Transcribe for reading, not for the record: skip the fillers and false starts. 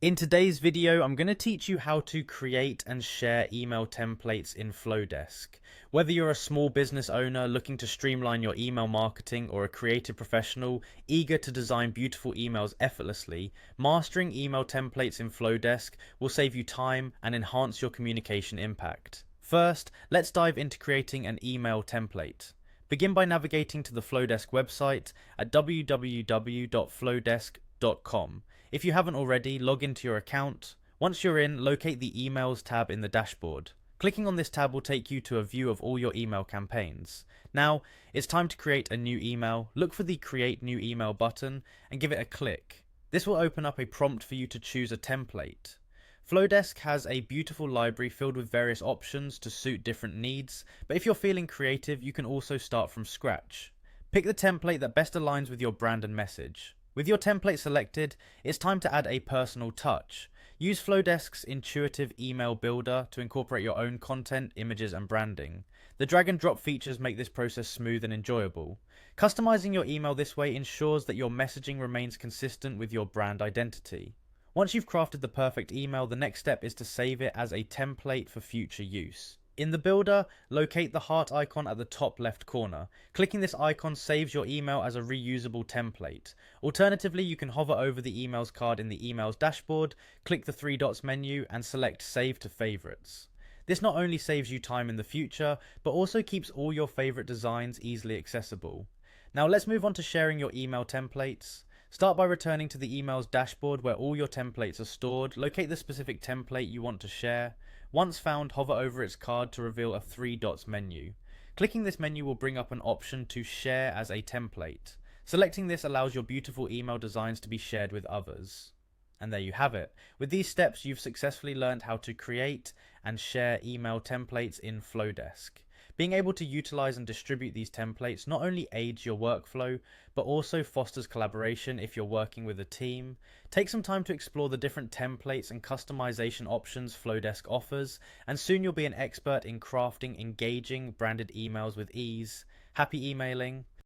In today's video, I'm going to teach you how to create and share email templates in Flodesk. Whether you're a small business owner looking to streamline your email marketing or a creative professional eager to design beautiful emails effortlessly, mastering email templates in Flodesk will save you time and enhance your communication impact. First, let's dive into creating an email template. Begin by navigating to the Flodesk website at www.flodesk.com. If you haven't already, log into your account. Once you're in, locate the Emails tab in the dashboard. Clicking on this tab will take you to a view of all your email campaigns. Now, it's time to create a new email. Look for the Create New Email button and give it a click. This will open up a prompt for you to choose a template. Flodesk has a beautiful library filled with various options to suit different needs, but if you're feeling creative, you can also start from scratch. Pick the template that best aligns with your brand and message. With your template selected, it's time to add a personal touch. Use Flodesk's intuitive email builder to incorporate your own content, images, and branding. The drag and drop features make this process smooth and enjoyable. Customizing your email this way ensures that your messaging remains consistent with your brand identity. Once you've crafted the perfect email, the next step is to save it as a template for future use. In the builder, locate the heart icon at the top left corner. Clicking this icon saves your email as a reusable template. Alternatively, you can hover over the emails card in the emails dashboard, click the three dots menu, and select Save to Favorites. This not only saves you time in the future, but also keeps all your favorite designs easily accessible. Now let's move on to sharing your email templates. Start by returning to the emails dashboard where all your templates are stored. Locate the specific template you want to share. Once found, hover over its card to reveal a three dots menu. Clicking this menu will bring up an option to share as a template. Selecting this allows your beautiful email designs to be shared with others. And there you have it. With these steps, you've successfully learned how to create and share email templates in Flodesk. Being able to utilize and distribute these templates not only aids your workflow, but also fosters collaboration if you're working with a team. Take some time to explore the different templates and customization options Flodesk offers, and soon you'll be an expert in crafting engaging branded emails with ease. Happy emailing!